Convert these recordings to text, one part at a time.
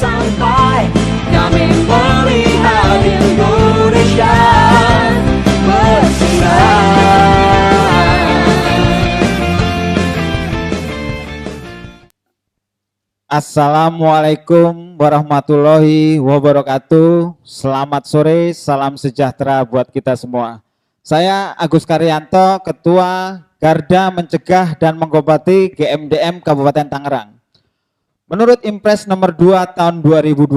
sampai kami melihat Indonesia bersinar. Assalamualaikum warahmatullahi wabarakatuh. Selamat sore, salam sejahtera buat kita semua. Saya Agus Karyanto, Ketua Garda Mencegah dan Mengobati GMDM Kabupaten Tangerang. Menurut Impres nomor 2 tahun 2020,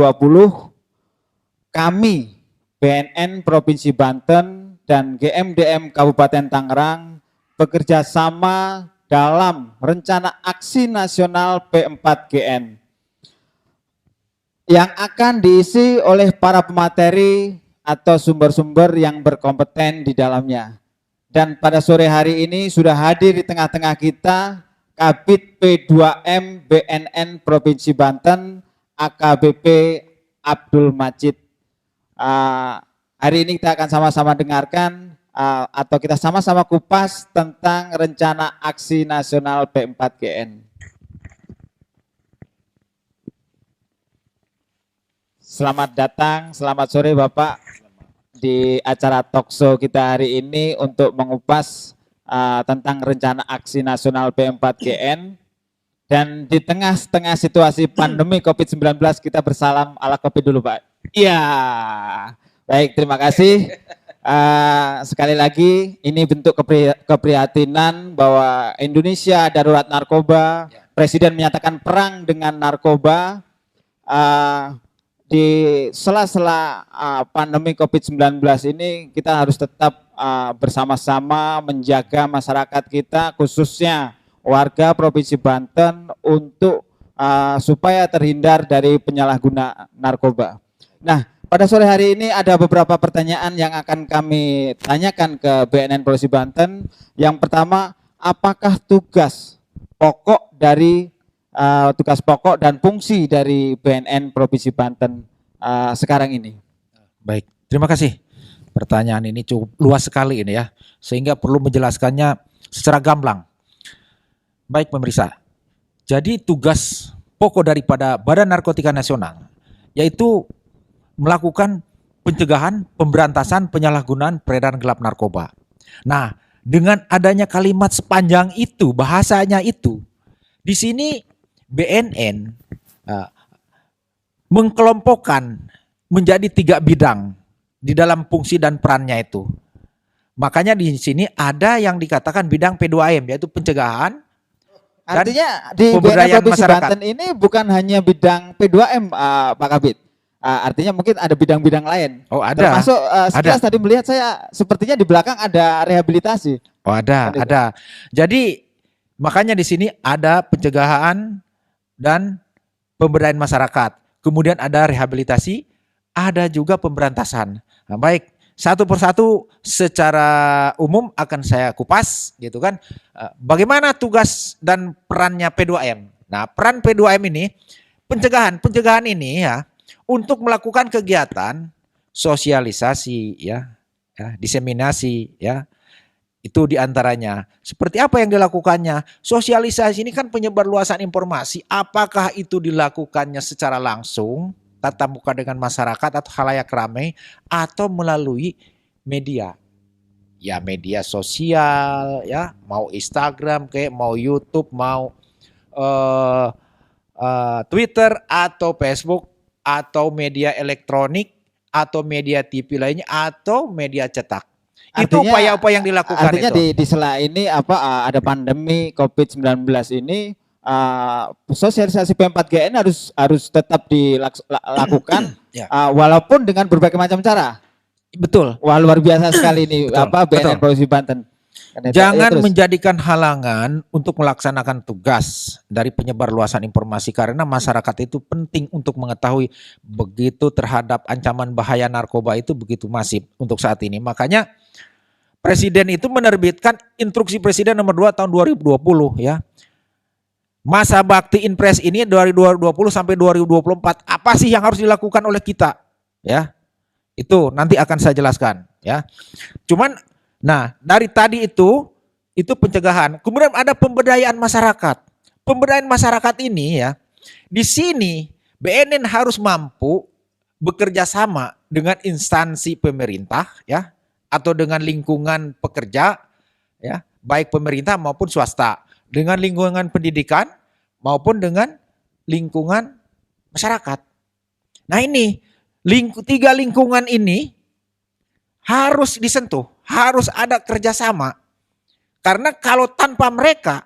kami BNN Provinsi Banten dan GMDM Kabupaten Tangerang bekerja sama dalam rencana aksi nasional P4GN yang akan diisi oleh para pemateri atau sumber-sumber yang berkompeten di dalamnya. Dan pada sore hari ini sudah hadir di tengah-tengah kita Kabid P2M BNN Provinsi Banten AKBP Abdul Majid. Hari ini kita akan sama-sama dengarkan atau kita sama-sama kupas tentang rencana aksi nasional P4GN. Selamat datang, selamat sore Bapak di acara talkshow kita hari ini untuk mengupas tentang rencana aksi nasional P4GN. Dan di tengah-tengah situasi pandemi COVID-19 kita bersalam ala COVID dulu Pak. Iya, baik terima kasih. Sekali lagi ini bentuk keprihatinan bahwa Indonesia darurat narkoba. Presiden menyatakan perang dengan narkoba. Di sela-sela pandemi COVID-19 ini kita harus tetap bersama-sama menjaga masyarakat kita, khususnya warga Provinsi Banten untuk supaya terhindar dari penyalahguna narkoba. Nah, pada sore hari ini ada beberapa pertanyaan yang akan kami tanyakan ke BNN Provinsi Banten. Yang pertama, apakah tugas pokok dan fungsi dari BNN Provinsi Banten sekarang ini? Baik, terima kasih. Pertanyaan ini cukup luas sekali ini ya, sehingga perlu menjelaskannya secara gamblang. Baik pemirsa, jadi tugas pokok daripada Badan Narkotika Nasional yaitu melakukan pencegahan, pemberantasan, penyalahgunaan peredaran gelap narkoba. Nah, dengan adanya kalimat sepanjang itu, bahasanya itu, di sini BNN mengkelompokkan menjadi 3 bidang di dalam fungsi dan perannya itu. Makanya di sini ada yang dikatakan bidang P2M yaitu pencegahan. Artinya di BNN Provinsi Banten ini bukan hanya bidang P2M Pak Kabid. Artinya mungkin ada bidang-bidang lain. Oh ada. Termasuk sekilas tadi melihat saya sepertinya di belakang ada rehabilitasi. Oh ada. Jadi makanya di sini ada pencegahan dan pemberdayaan masyarakat. Kemudian ada rehabilitasi, ada juga pemberantasan. Nah, baik, satu persatu secara umum akan saya kupas gitu kan. Bagaimana tugas dan perannya P2M? Nah, peran P2M ini pencegahan ini ya untuk melakukan kegiatan sosialisasi ya diseminasi ya. Itu diantaranya. Seperti apa yang dilakukannya? Sosialisasi ini kan penyebarluasan informasi. Apakah itu dilakukannya secara langsung, tatap muka dengan masyarakat atau khalayak ramai, atau melalui media? Ya media sosial, ya mau Instagram, kayak mau YouTube, mau Twitter atau Facebook, atau media elektronik, atau media TV lainnya, atau media cetak. Itu upaya-upaya yang dilakukan. Artinya itu. di sela ini ada pandemi COVID-19 ini sosialisasi P4GN harus tetap dilakukan Ya. Walaupun dengan berbagai macam cara. Betul. Wah luar biasa sekali ini Betul. BNN Provinsi Banten. Jangan menjadikan halangan untuk melaksanakan tugas dari penyebar luasan informasi karena masyarakat itu penting untuk mengetahui begitu terhadap ancaman bahaya narkoba itu begitu masif untuk saat ini. Makanya Presiden itu menerbitkan instruksi Presiden nomor 2 tahun 2020 ya. Masa bakti Inpres ini dari 2020 sampai 2024 apa sih yang harus dilakukan oleh kita ya? Itu nanti akan saya jelaskan ya. Cuman nah, dari tadi itu pencegahan. Kemudian ada pemberdayaan masyarakat. Pemberdayaan masyarakat ini ya, di sini BNN harus mampu bekerja sama dengan instansi pemerintah ya atau dengan lingkungan pekerja ya, baik pemerintah maupun swasta, dengan lingkungan pendidikan maupun dengan lingkungan masyarakat. Nah ini, tiga lingkungan ini harus disentuh, harus ada kerjasama. Karena kalau tanpa mereka,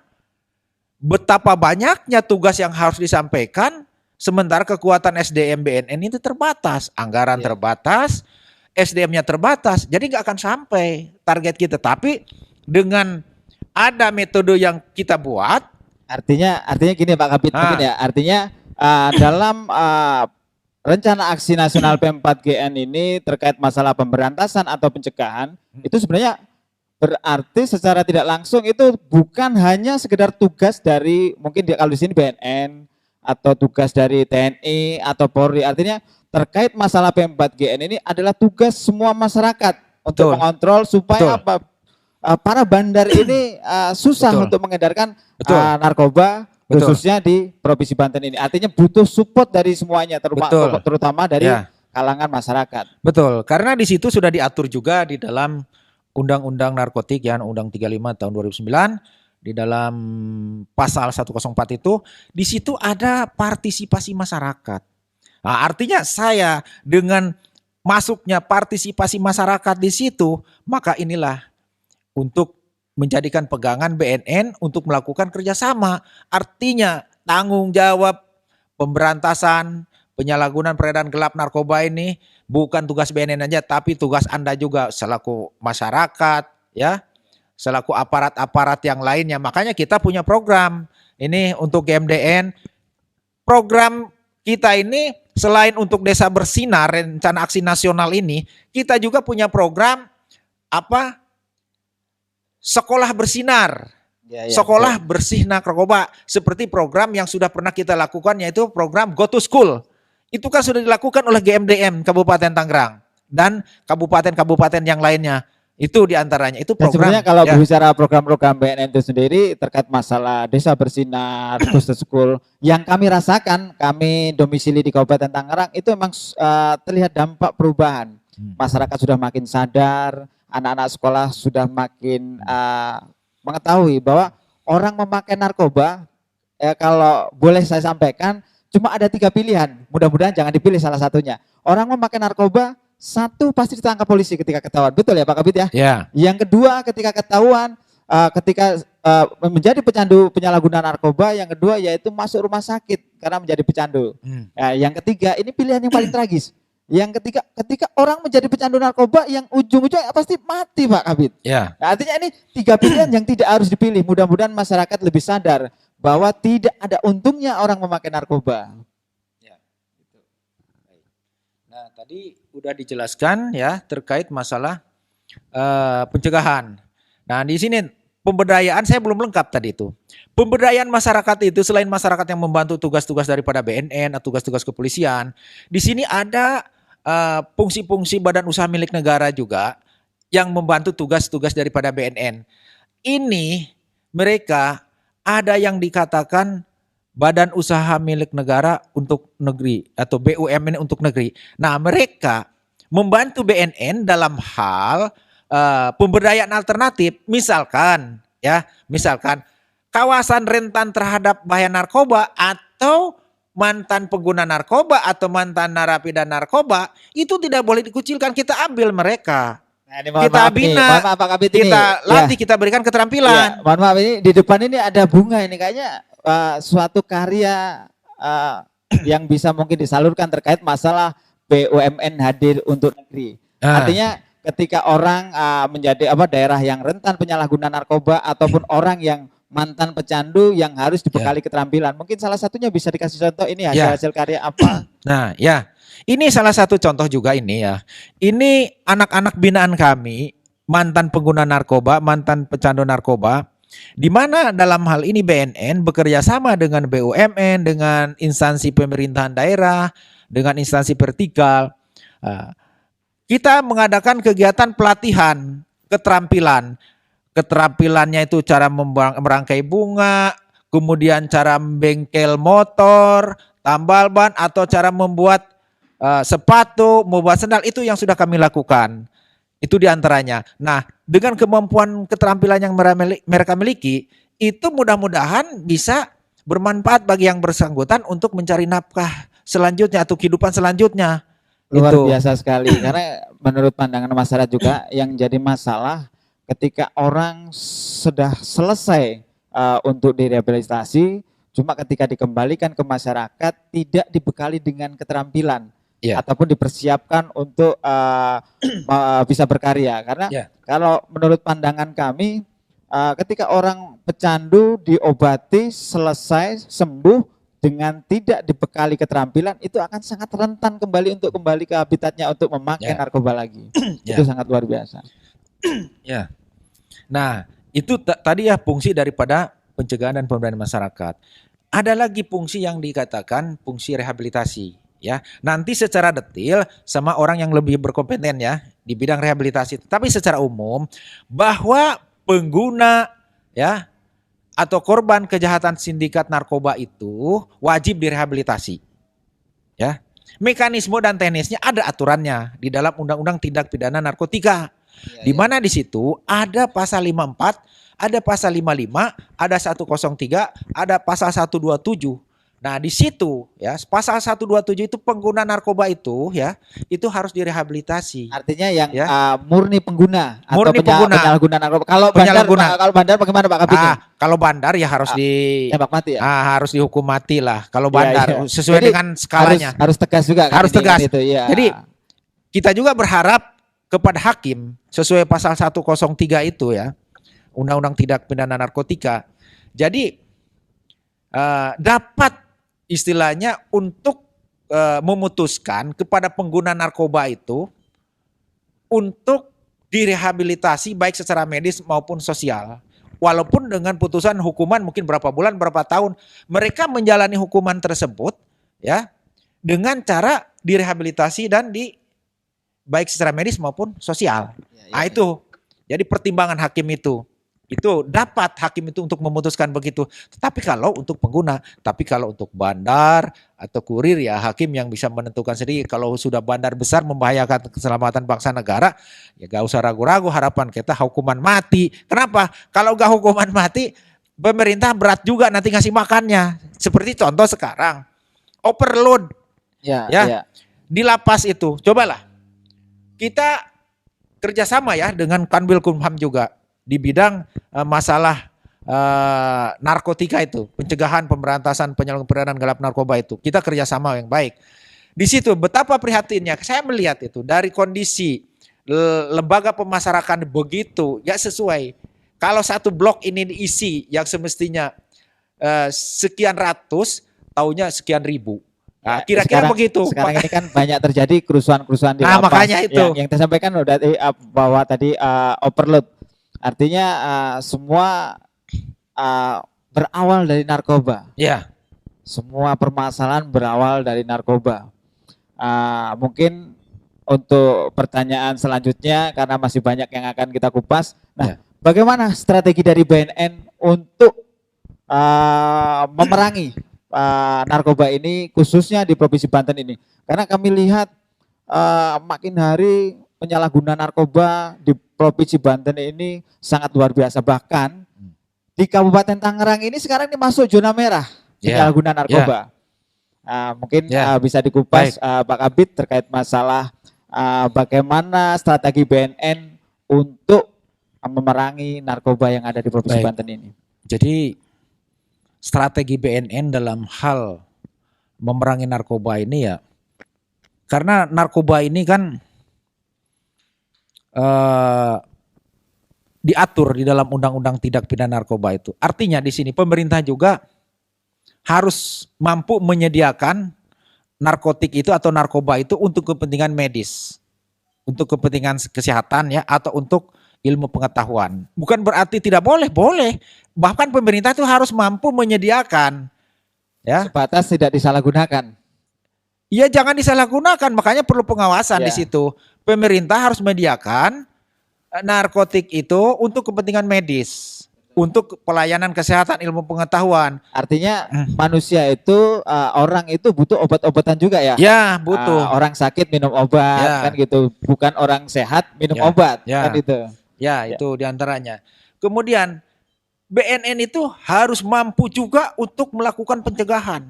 betapa banyaknya tugas yang harus disampaikan, sementara kekuatan SDM BNN itu terbatas, anggaran terbatas, SDM-nya terbatas, jadi nggak akan sampai target kita. Tapi dengan ada metode yang kita buat, Artinya gini Pak Kabit, mungkin ya. Artinya dalam rencana aksi nasional P4GN ini terkait masalah pemberantasan atau pencegahan, itu sebenarnya berarti secara tidak langsung itu bukan hanya sekedar tugas dari mungkin kalau di sini BNN atau tugas dari TNI atau Polri. Artinya terkait masalah P4GN ini adalah tugas semua masyarakat untuk mengontrol supaya apa para bandar ini susah untuk mengedarkan narkoba khususnya di Provinsi Banten ini. Artinya butuh support dari semuanya, terutama dari kalangan masyarakat. Betul, karena di situ sudah diatur juga di dalam Undang-Undang Narkotik ya, Undang 35 tahun 2009, di dalam pasal 104 itu, di situ ada partisipasi masyarakat. Nah, artinya saya dengan masuknya partisipasi masyarakat di situ, maka inilah untuk menjadikan pegangan BNN untuk melakukan kerjasama. Artinya tanggung jawab pemberantasan penyalahgunaan peredaran gelap narkoba ini bukan tugas BNN aja, tapi tugas Anda juga selaku masyarakat, ya, selaku aparat-aparat yang lainnya. Makanya kita punya program ini untuk GMDN. Program kita ini selain untuk Desa Bersinar, rencana aksi nasional ini, kita juga punya program apa? Sekolah Bersinar. Sekolah bersih narkoba, seperti program yang sudah pernah kita lakukan, yaitu program Go to School. Itu kan sudah dilakukan oleh GMDM Kabupaten Tangerang dan kabupaten-kabupaten yang lainnya. Itu diantaranya. Itu program. Sebenarnya kalau berbicara program-program BNN itu sendiri terkait masalah Desa Bersinar, Go to School, yang kami rasakan, kami domisili di Kabupaten Tangerang, itu memang terlihat dampak perubahan. Masyarakat sudah makin sadar, anak-anak sekolah sudah makin mengetahui bahwa orang memakai narkoba, kalau boleh saya sampaikan, cuma ada 3 pilihan. Mudah-mudahan jangan dipilih salah satunya. Orang memakai narkoba, satu pasti ditangkap polisi ketika ketahuan. Betul ya Pak Kabit ya? Yang kedua ketika ketahuan, ketika menjadi pecandu penyalahgunaan narkoba, yang kedua yaitu masuk rumah sakit karena menjadi pecandu. Yang ketiga, ini pilihan yang paling tragis. Yang ketiga, ketika orang menjadi pecandu narkoba, yang ujung-ujungnya pasti mati Pak Kabit. Nah, artinya ini 3 pilihan yang tidak harus dipilih. Mudah-mudahan masyarakat lebih sadar bahwa tidak ada untungnya orang memakai narkoba. Nah, tadi udah dijelaskan ya terkait masalah pencegahan. Nah, di sini pemberdayaan saya belum lengkap tadi itu. Pemberdayaan masyarakat itu selain masyarakat yang membantu tugas-tugas daripada BNN atau tugas-tugas kepolisian, di sini ada fungsi-fungsi badan usaha milik negara juga yang membantu tugas-tugas daripada BNN. Ini mereka ada yang dikatakan badan usaha milik negara untuk negeri atau BUMN untuk negeri. Nah, mereka membantu BNN dalam hal pemberdayaan alternatif, misalkan kawasan rentan terhadap bahaya narkoba atau mantan pengguna narkoba atau mantan narapidana narkoba itu tidak boleh dikucilkan, kita ambil mereka. Nah, ini kita bina, kita latih, kita berikan keterampilan. Mohon maaf, ini di depan ini ada bunga, ini kayaknya suatu karya yang bisa mungkin disalurkan terkait masalah BUMN hadir untuk negeri. Artinya ketika orang menjadi daerah yang rentan penyalahgunaan narkoba ataupun orang yang mantan pecandu yang harus dibekali keterampilan. Mungkin salah satunya bisa dikasih contoh, ini hasil karya apa? Nah, ini salah satu contoh juga ini ya. Ini anak-anak binaan kami, mantan pengguna narkoba, mantan pecandu narkoba, di mana dalam hal ini BNN bekerja sama dengan BUMN, dengan instansi pemerintahan daerah, dengan instansi vertikal. Kita mengadakan kegiatan pelatihan keterampilan. Keterampilannya itu cara merangkai bunga, kemudian cara membengkel motor, tambal ban atau cara membuat sepatu, membuat sendal itu yang sudah kami lakukan. Itu diantaranya. Nah, dengan kemampuan keterampilan yang mereka miliki, itu mudah-mudahan bisa bermanfaat bagi yang bersangkutan untuk mencari nafkah selanjutnya atau kehidupan selanjutnya. Luar Itu. biasa sekali karena menurut pandangan masyarakat juga yang jadi masalah ketika orang sudah selesai untuk direhabilitasi, cuma ketika dikembalikan ke masyarakat tidak dibekali dengan keterampilan ataupun dipersiapkan untuk bisa berkarya. Karena kalau menurut pandangan kami, ketika orang pecandu diobati selesai sembuh dengan tidak dibekali keterampilan, itu akan sangat rentan kembali untuk kembali ke habitatnya untuk memakai narkoba lagi. Itu sangat luar biasa. Ya. Nah, itu tadi ya fungsi daripada pencegahan dan pemberdayaan masyarakat. Ada lagi fungsi yang dikatakan fungsi rehabilitasi. Ya, nanti secara detail sama orang yang lebih berkompeten ya di bidang rehabilitasi. Tapi secara umum bahwa pengguna ya atau korban kejahatan sindikat narkoba itu wajib direhabilitasi. Ya, mekanisme dan teknisnya ada aturannya di dalam Undang-Undang Tindak Pidana Narkotika. Di mana di situ ada pasal 54, ada pasal 55, ada 103, ada pasal 127. Nah, di situ ya pasal 127 itu pengguna narkoba itu ya itu harus direhabilitasi. Artinya yang murni pengguna atau penyalahguna narkoba. Kalau bandar bagaimana Pak Kabit? Kalau bandar ya harus tembak mati ya. Harus dihukum mati lah kalau bandar sesuai dengan skalanya. Harus tegas juga kan. Harus tegas. Itu, ya. Jadi kita juga berharap kepada hakim sesuai pasal 103 itu ya Undang-Undang Tindak Pidana Narkotika. Jadi dapat istilahnya untuk memutuskan kepada pengguna narkoba itu untuk direhabilitasi baik secara medis maupun sosial. Walaupun dengan putusan hukuman mungkin berapa bulan, berapa tahun, mereka menjalani hukuman tersebut ya dengan cara direhabilitasi dan baik secara medis maupun sosial. Nah itu jadi pertimbangan hakim itu dapat hakim itu untuk memutuskan begitu. Tapi kalau untuk pengguna, tapi kalau untuk bandar atau kurir ya hakim yang bisa menentukan sendiri. Kalau sudah bandar besar membahayakan keselamatan bangsa negara, ya gak usah ragu-ragu, harapan kita hukuman mati. Kenapa? Kalau gak hukuman mati, pemerintah berat juga nanti ngasih makannya. Seperti contoh sekarang, overload. Di lapas itu, cobalah kita kerjasama ya dengan Kanwilkumham juga di bidang masalah narkotika itu, pencegahan, pemberantasan, penyalahgunaan gelap narkoba itu. Kita kerjasama yang baik. Di situ betapa prihatinnya saya melihat itu dari kondisi lembaga pemasarakan begitu ya sesuai. Kalau satu blok ini diisi yang semestinya sekian ratus, taunya sekian ribu. Nah, kira-kira begitu. Sekarang ini kan banyak terjadi kerusuhan-kerusuhan di lapas. Makanya itu. Yang saya sampaikan udah bahwa tadi overload. Artinya semua berawal dari narkoba. Ya. Semua permasalahan berawal dari narkoba. Mungkin untuk pertanyaan selanjutnya karena masih banyak yang akan kita kupas. Nah, bagaimana strategi dari BNN untuk memerangi narkoba ini khususnya di Provinsi Banten ini? Karena kami lihat makin hari penyalahguna narkoba di Provinsi Banten ini sangat luar biasa. Bahkan di Kabupaten Tangerang ini sekarang ini masuk zona merah penyalahguna narkoba. Mungkin bisa dikupas Pak Kabit terkait masalah bagaimana strategi BNN untuk memerangi narkoba yang ada di Provinsi Banten ini. Jadi strategi BNN dalam hal memerangi narkoba ini ya, karena narkoba ini kan diatur di dalam Undang-Undang Tindak Pidana Narkoba itu. Artinya di sini pemerintah juga harus mampu menyediakan narkotik itu atau narkoba itu untuk kepentingan medis, untuk kepentingan kesehatan ya, atau untuk ilmu pengetahuan. Bukan berarti tidak boleh, boleh. Bahkan pemerintah itu harus mampu menyediakan ya. Sebatas tidak disalahgunakan. Iya, jangan disalahgunakan, makanya perlu pengawasan di situ. Pemerintah harus menyediakan narkotik itu untuk kepentingan medis, untuk pelayanan kesehatan, ilmu pengetahuan. Artinya manusia itu orang itu butuh obat-obatan juga ya. Ya, butuh. Orang sakit minum obat Ya. kan gitu. Bukan orang sehat minum Ya. obat Ya. kan itu. Ya, itu diantaranya. Kemudian BNN itu harus mampu juga untuk melakukan pencegahan.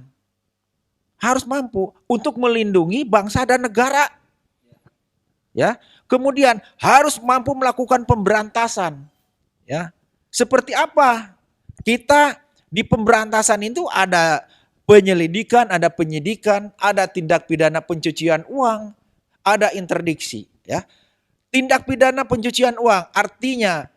Harus mampu untuk melindungi bangsa dan negara. Ya. Kemudian harus mampu melakukan pemberantasan. Ya. Seperti apa? Kita di pemberantasan itu ada penyelidikan, ada penyidikan, ada tindak pidana pencucian uang, ada interdiksi, ya. Tindak pidana pencucian uang artinya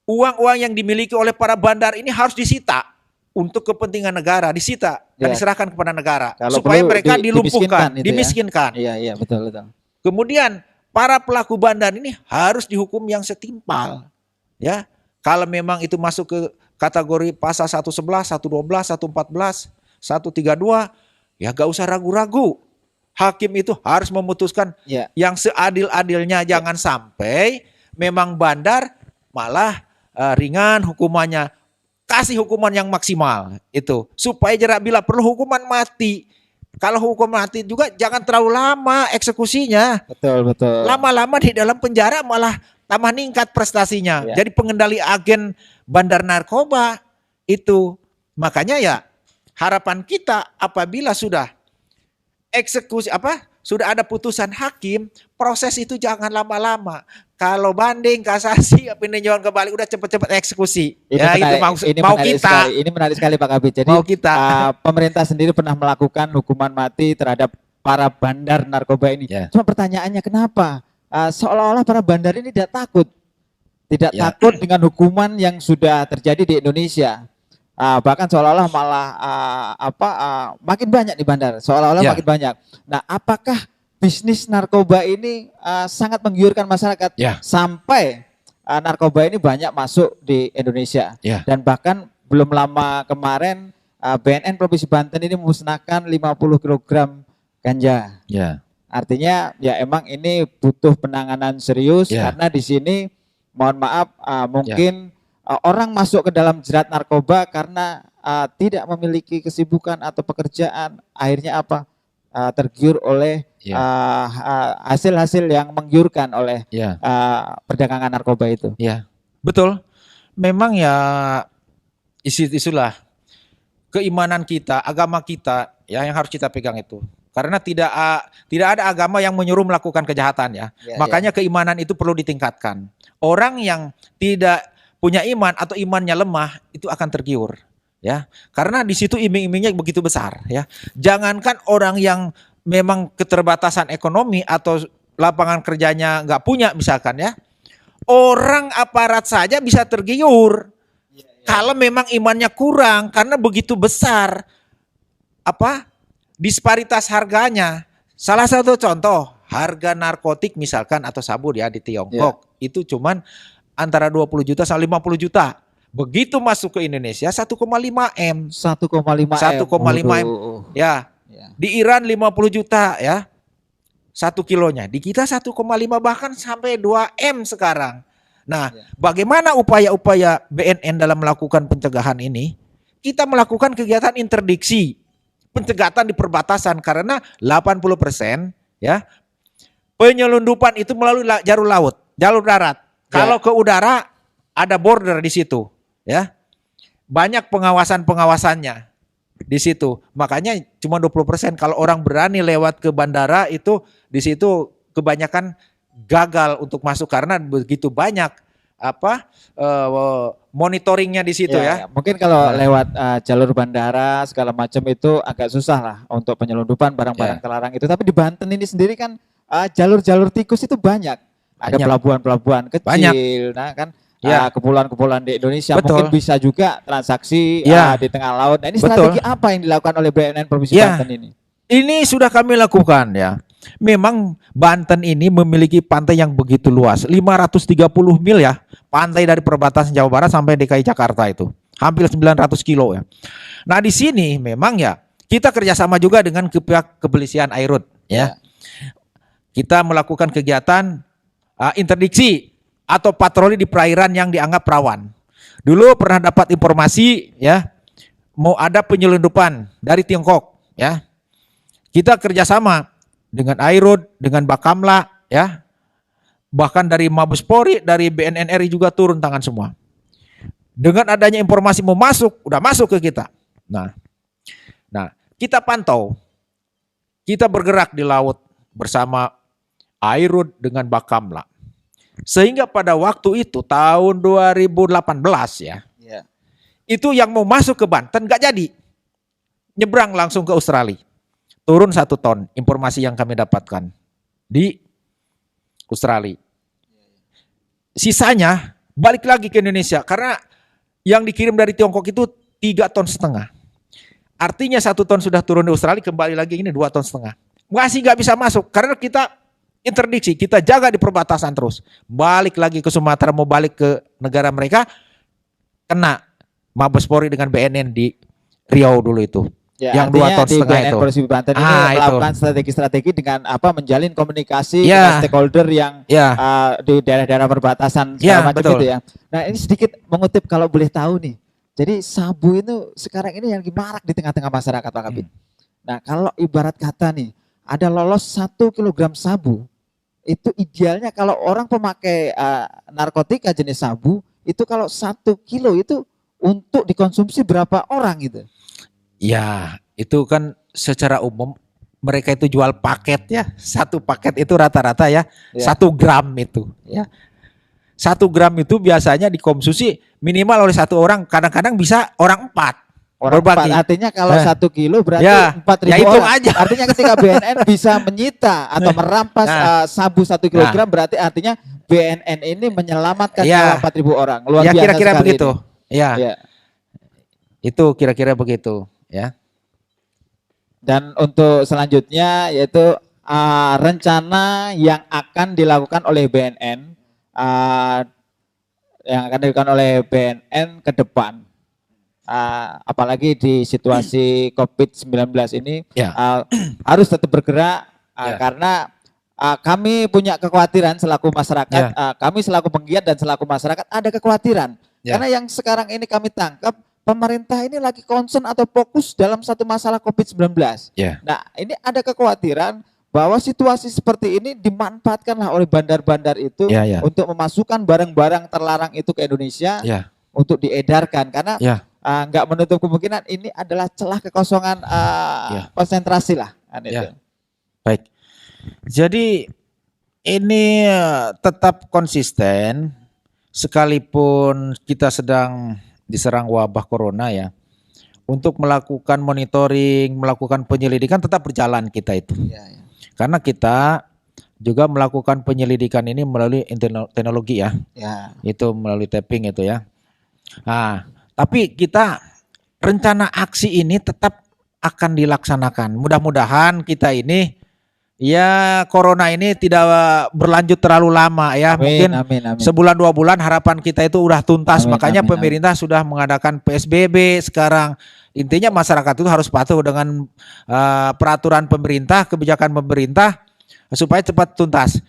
uang-uang yang dimiliki oleh para bandar ini harus disita untuk kepentingan negara, disita dan Ya. diserahkan kepada negara Kalau supaya perlu mereka dilumpuhkan, dimiskinkan itu ya. dimiskinkan. Iya, iya, betul, betul. Kemudian para pelaku bandar ini harus dihukum yang setimpal. Ya. Kalau memang itu masuk ke kategori pasal 111, 112, 114, 132, ya gak usah ragu-ragu. Hakim itu harus memutuskan Ya. yang seadil-adilnya. Jangan sampai memang bandar malah ringan hukumannya. Kasih hukuman yang maksimal itu. Supaya jerak, bila perlu hukuman mati. Kalau hukum mati juga jangan terlalu lama eksekusinya. Betul, betul. Lama-lama di dalam penjara malah tambah meningkat prestasinya. Ya. Jadi pengendali agen bandar narkoba itu. Makanya ya harapan kita apabila sudah eksekusi sudah ada putusan hakim, proses itu jangan lama-lama. Kalau banding, kasasi, peninjauan kembali udah cepet-cepet eksekusi. Ini Ya itu mau menarik kita. sekali. Ini menarik sekali Pak Kabit. Jadi Mau kita. pemerintah sendiri pernah melakukan hukuman mati terhadap para bandar narkoba ini. Ya. Cuma pertanyaannya kenapa? Seolah-olah para bandar ini tidak takut. Tidak Ya. takut dengan hukuman yang sudah terjadi di Indonesia. Bahkan seolah-olah malah makin banyak di bandar. Seolah-olah Ya. makin banyak. Nah, apakah bisnis narkoba ini sangat menggiurkan masyarakat Ya. sampai narkoba ini banyak masuk di Indonesia? Ya. Dan bahkan belum lama kemarin BNN Provinsi Banten ini memusnahkan 50 kg ganja. Ya. Artinya ya emang ini butuh penanganan serius Ya. karena di sini mohon maaf mungkin orang masuk ke dalam jerat narkoba karena tidak memiliki kesibukan atau pekerjaan, akhirnya tergiur oleh Ya. hasil-hasil yang menggiurkan oleh Ya. perdagangan narkoba itu. Ya, betul. Memang ya itulah keimanan kita, agama kita ya yang harus kita pegang itu. Karena tidak ada agama yang menyuruh melakukan kejahatan ya. Ya, Makanya keimanan itu perlu ditingkatkan. Orang yang tidak punya iman atau imannya lemah itu akan tergiur ya. Karena di situ iming-imingnya begitu besar ya. Jangankan orang yang memang keterbatasan ekonomi atau lapangan kerjanya nggak punya misalkan ya. Orang aparat saja bisa tergiur kalau memang imannya kurang karena begitu besar disparitas harganya. Salah satu contoh harga narkotik misalkan atau sabu ya di Tiongkok itu cuman antara 20 juta sampai 50 juta. Begitu masuk ke Indonesia 1,5 M. 1,5 1,5 M. Ya. Di Iran 50 juta ya. 1 kilonya. Di kita 1,5 bahkan sampai 2 M sekarang. Nah, bagaimana upaya-upaya BNN dalam melakukan pencegahan ini? Kita melakukan kegiatan interdiksi. Pencegahan di perbatasan karena 80% ya penyelundupan itu melalui jalur laut, jalur darat. Kalau ke udara ada border di situ, ya. Banyak pengawasannya di situ. Makanya cuma 20% kalau orang berani lewat ke bandara itu di situ kebanyakan gagal untuk masuk karena begitu banyak monitoringnya di situ ya. Mungkin kalau lewat jalur bandara segala macam itu agak susah lah untuk penyelundupan barang-barang terlarang itu. Tapi di Banten ini sendiri kan jalur-jalur tikus itu banyak. Ada pelabuhan-pelabuhan kecil, nah kan kepulauan-kepulauan di Indonesia. Mungkin bisa juga transaksi di tengah laut. Nah, ini strategi apa yang dilakukan oleh BNN Provinsi Banten ini? Ini sudah kami lakukan ya. Memang Banten ini memiliki pantai yang begitu luas, 530 mil ya. Pantai dari perbatasan Jawa Barat sampai DKI Jakarta itu. Hampir 900 kilo ya. Nah di sini memang ya kita kerjasama juga dengan pihak kepolisian Airut ya. Kita melakukan kegiatan interdiksi atau patroli di perairan yang dianggap rawan. Dulu pernah dapat informasi ya, mau ada penyelundupan dari Tiongkok ya. Kita kerjasama dengan Airut, dengan Bakamla ya. Bahkan dari Mabes Polri, dari BNN RI juga turun tangan semua. Dengan adanya informasi mau masuk, udah masuk ke kita. Nah, kita pantau. Kita bergerak di laut bersama Airut dengan Bakamla. Sehingga pada waktu itu tahun 2018 ya. Ya. Itu yang mau masuk ke Banten nggak jadi. Nyebrang langsung ke Australia. Turun 1 ton informasi yang kami dapatkan di Australia. Sisanya balik lagi ke Indonesia karena yang dikirim dari Tiongkok itu 3,5 ton. Artinya 1 ton sudah turun di Australia, kembali lagi ini 2,5 ton. Masih nggak bisa masuk karena kita interdiksi, kita jaga di perbatasan terus. Balik lagi ke Sumatera, mau balik ke negara mereka, kena Mabes Polri dengan BNN di Riau dulu itu. Ya, yang 2,5 ton di BNN itu. Polisi Banten ini melakukan strategi-strategi dengan menjalin komunikasi dengan stakeholder yang di daerah-daerah perbatasan segala macam gitu ya. Nah, ini sedikit mengutip kalau boleh tahu nih. Jadi sabu itu sekarang ini yang marak di tengah-tengah masyarakat Pak Kabit. Nah, kalau ibarat kata nih, ada lolos 1 kilogram sabu, itu idealnya kalau orang pemakai narkotika jenis sabu, itu kalau 1 kilo itu untuk dikonsumsi berapa orang gitu? Ya, itu kan secara umum mereka itu jual paket ya. 1 paket itu rata-rata ya 1 gram itu ya. 1 gram itu biasanya dikonsumsi minimal oleh 1 orang, kadang-kadang bisa orang 4. Orang 4, artinya kalau 1 kilo berarti 4.000 orang. Aja. Artinya ketika BNN bisa menyita atau merampas sabu 1 kilogram, berarti artinya BNN ini menyelamatkan nyawa 4.000 orang. Luar biasa kira-kira begitu. Ini. Ya. Itu kira-kira begitu ya. Dan untuk selanjutnya yaitu rencana yang akan dilakukan oleh BNN ke depan, apalagi di situasi COVID-19 ini harus tetap bergerak karena kami punya kekhawatiran selaku masyarakat, kami selaku penggiat dan selaku masyarakat ada kekhawatiran karena yang sekarang ini kami tangkap pemerintah ini lagi concern atau fokus dalam satu masalah COVID-19. Nah, ini ada kekhawatiran bahwa situasi seperti ini dimanfaatkanlah oleh bandar-bandar itu untuk memasukkan barang-barang terlarang itu ke Indonesia untuk diedarkan karena nggak menutup kemungkinan ini adalah celah kekosongan konsentrasi lah. Baik. Jadi ini tetap konsisten sekalipun kita sedang diserang wabah corona ya, untuk melakukan monitoring, melakukan penyelidikan tetap berjalan kita itu. Karena kita juga melakukan penyelidikan ini melalui teknologi ya. Itu melalui tapping itu ya. Nah, tapi kita rencana aksi ini tetap akan dilaksanakan. Mudah-mudahan kita ini corona ini tidak berlanjut terlalu lama ya. Mungkin sebulan 2 bulan harapan kita itu udah tuntas. Makanya pemerintah sudah mengadakan PSBB sekarang. Intinya masyarakat itu harus patuh dengan peraturan pemerintah, kebijakan pemerintah supaya cepat tuntas.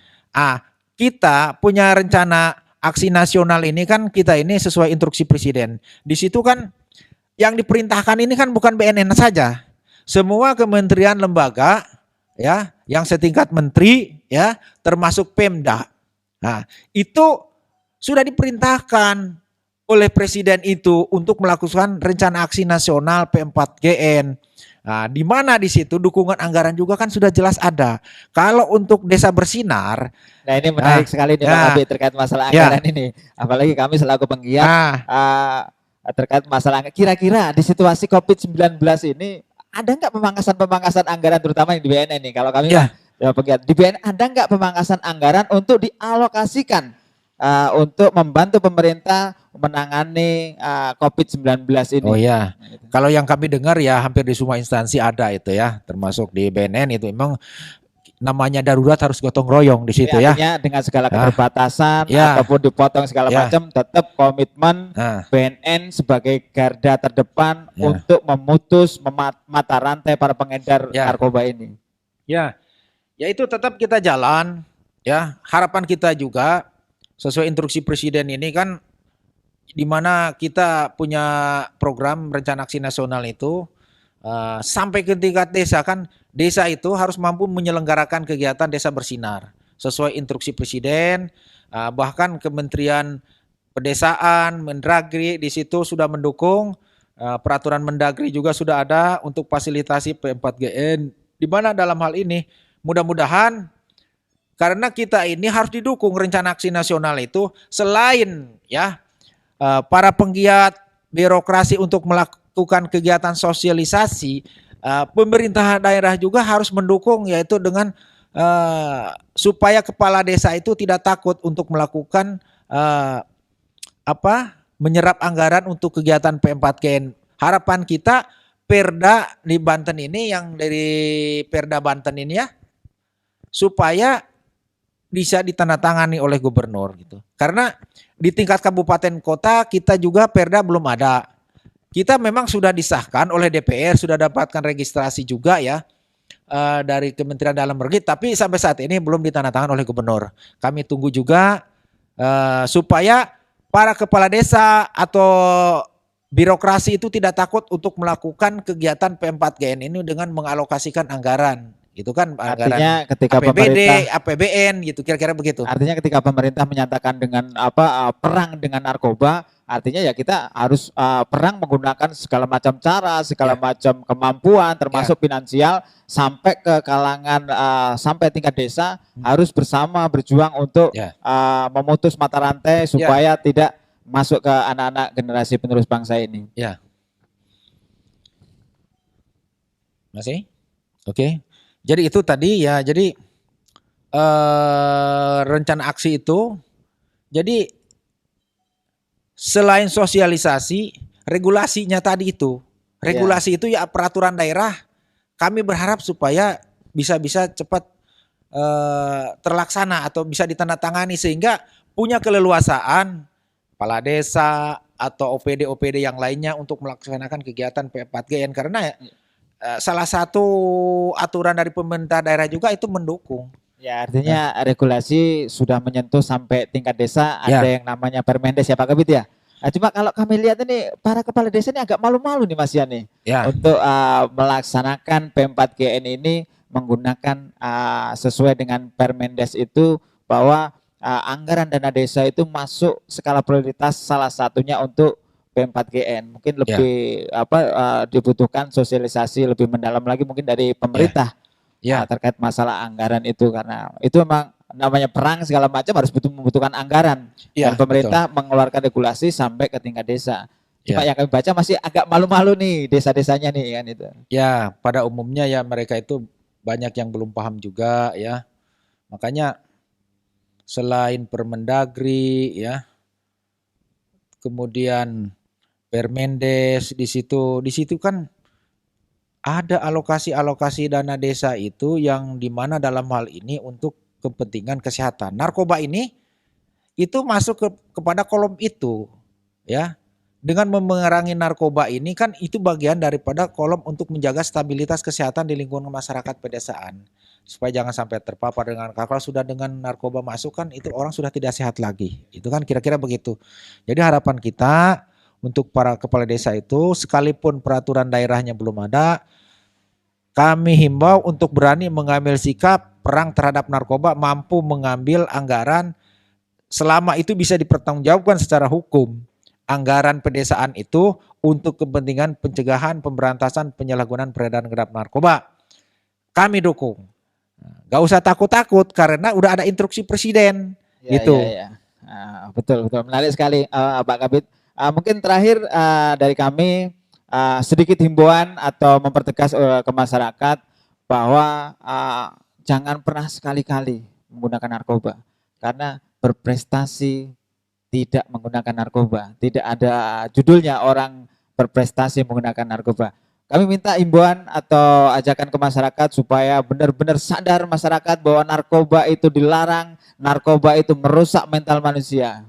Kita punya rencana aksi nasional ini kan kita ini sesuai instruksi presiden. Di situ kan yang diperintahkan ini kan bukan BNN saja. Semua kementerian lembaga ya, yang setingkat menteri ya, termasuk Pemda. Nah, itu sudah diperintahkan oleh presiden itu untuk melakukan rencana aksi nasional P4GN. Nah, di mana di situ dukungan anggaran juga kan sudah jelas ada. Kalau untuk Desa Bersinar, nah ini menarik sekali nih Pak Kabit terkait masalah anggaran ini. Apalagi kami selaku penggiat terkait masalah kira-kira di situasi COVID-19 ini ada nggak pemangkasan anggaran terutama yang di BNN nih? Kalau kami di BNN ada nggak pemangkasan anggaran untuk dialokasikan untuk membantu pemerintah menangani COVID-19 ini? Oh ya, kalau yang kami dengar ya hampir di semua instansi ada itu ya, termasuk di BNN itu memang namanya darurat harus gotong royong di situ ya. Artinya dengan segala keterbatasan ataupun dipotong segala macam, tetap komitmen BNN sebagai garda terdepan untuk memutus mata rantai para pengedar narkoba ini. Ya itu tetap kita jalan ya. Harapan kita juga sesuai instruksi presiden ini kan di mana kita punya program rencana aksi nasional itu sampai ke tingkat desa kan, desa itu harus mampu menyelenggarakan kegiatan desa bersinar sesuai instruksi presiden, bahkan Kementerian Pedesaan, Mendagri di situ sudah mendukung, peraturan Mendagri juga sudah ada untuk fasilitasi P4GN, di mana dalam hal ini mudah-mudahan karena kita ini harus didukung rencana aksi nasional itu selain ya para penggiat birokrasi untuk melakukan kegiatan sosialisasi, pemerintah daerah juga harus mendukung yaitu dengan supaya kepala desa itu tidak takut untuk melakukan menyerap anggaran untuk kegiatan P4KN. Harapan kita Perda di Banten ini yang dari Perda Banten ini ya supaya bisa ditandatangani oleh gubernur gitu. Karena di tingkat kabupaten kota kita juga Perda belum ada. Kita memang sudah disahkan oleh DPR, sudah dapatkan registrasi juga ya dari Kementerian Dalam Negeri, tapi sampai saat ini belum ditandatangani oleh gubernur. Kami tunggu juga supaya para kepala desa atau birokrasi itu tidak takut untuk melakukan kegiatan P4GN ini dengan mengalokasikan anggaran. Itu kan Artinya ketika APBD, pemerintah APBN gitu, kira-kira begitu. Artinya ketika pemerintah menyatakan dengan perang dengan narkoba, artinya ya kita harus perang menggunakan segala macam cara, segala macam kemampuan, termasuk finansial, sampai ke kalangan sampai tingkat desa harus bersama berjuang untuk memutus mata rantai supaya tidak masuk ke anak-anak generasi penerus bangsa ini. Ya. Masih? Oke. Jadi itu tadi ya, jadi rencana aksi itu, jadi selain sosialisasi, regulasinya tadi itu, regulasi itu ya peraturan daerah, kami berharap supaya bisa cepat terlaksana atau bisa ditandatangani sehingga punya keleluasaan kepala desa atau OPD yang lainnya untuk melaksanakan kegiatan P4GN karena salah satu aturan dari pemerintah daerah juga itu mendukung. Ya artinya regulasi sudah menyentuh sampai tingkat desa, ada yang namanya Permendes ya Pak Kabid ya. Nah, cuma kalau kami lihat ini para kepala desa ini agak malu-malu nih Mas Yani untuk melaksanakan P4GN ini menggunakan sesuai dengan Permendes itu bahwa anggaran dana desa itu masuk skala prioritas salah satunya untuk P4GN. Mungkin lebih dibutuhkan sosialisasi lebih mendalam lagi mungkin dari pemerintah terkait masalah anggaran itu karena itu memang namanya perang segala macam harus membutuhkan anggaran dan pemerintah mengeluarkan regulasi sampai ke tingkat desa. Cuma yang kami baca masih agak malu-malu nih desa-desanya nih kan itu. Ya, pada umumnya ya mereka itu banyak yang belum paham juga ya. Makanya selain Permendagri ya, kemudian Permendes di situ kan ada alokasi dana desa itu yang dimana dalam hal ini untuk kepentingan kesehatan. Narkoba ini itu masuk kepada kolom itu ya. Dengan memerangi narkoba ini kan itu bagian daripada kolom untuk menjaga stabilitas kesehatan di lingkungan masyarakat pedesaan. Supaya jangan sampai terpapar dengan kalau sudah dengan narkoba masuk kan itu orang sudah tidak sehat lagi. Itu kan kira-kira begitu. Jadi harapan kita untuk para kepala desa itu sekalipun peraturan daerahnya belum ada, kami himbau untuk berani mengambil sikap perang terhadap narkoba, mampu mengambil anggaran selama itu bisa dipertanggungjawabkan secara hukum. Anggaran pedesaan itu untuk kepentingan pencegahan, pemberantasan, penyalahgunaan peredaran gelap narkoba. Kami dukung. Gak usah takut-takut karena udah ada instruksi presiden. Gitu. Betul. Menarik sekali Pak Kabid. Mungkin terakhir dari kami sedikit himbauan atau mempertegas ke masyarakat bahwa jangan pernah sekali-kali menggunakan narkoba karena berprestasi tidak menggunakan narkoba. Tidak ada judulnya orang berprestasi menggunakan narkoba. Kami minta himbauan atau ajakan ke masyarakat supaya benar-benar sadar masyarakat bahwa narkoba itu dilarang, narkoba itu merusak mental manusia.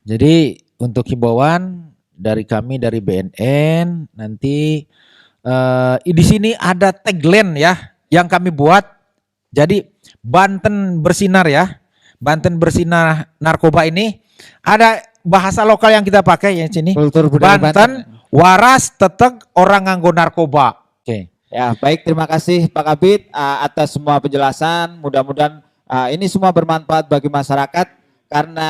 Jadi untuk himbauan dari kami dari BNN nanti di sini ada tagline ya yang kami buat. Jadi Banten bersinar ya, Banten bersinar narkoba ini ada bahasa lokal yang kita pakai ya sini. Kultur budaya Banten, waras teteg orang nganggo narkoba. Oke. Ya, baik, terima kasih Pak Kabid atas semua penjelasan. Mudah-mudahan ini semua bermanfaat bagi masyarakat karena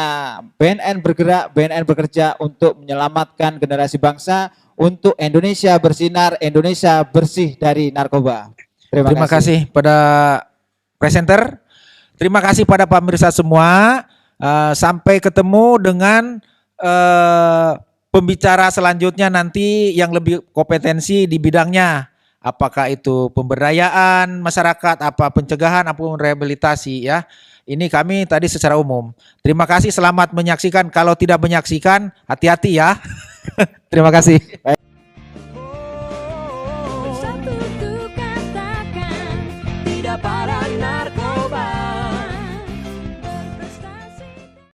BNN bergerak, BNN bekerja untuk menyelamatkan generasi bangsa, untuk Indonesia bersinar, Indonesia bersih dari narkoba. Terima kasih pada presenter. Terima kasih pada pemirsa semua. Sampai ketemu dengan pembicara selanjutnya nanti yang lebih kompetensi di bidangnya. Apakah itu pemberdayaan masyarakat, apa pencegahan, apa rehabilitasi ya. Ini kami tadi secara umum. Terima kasih, selamat menyaksikan. Kalau tidak menyaksikan, hati-hati ya. Terima kasih.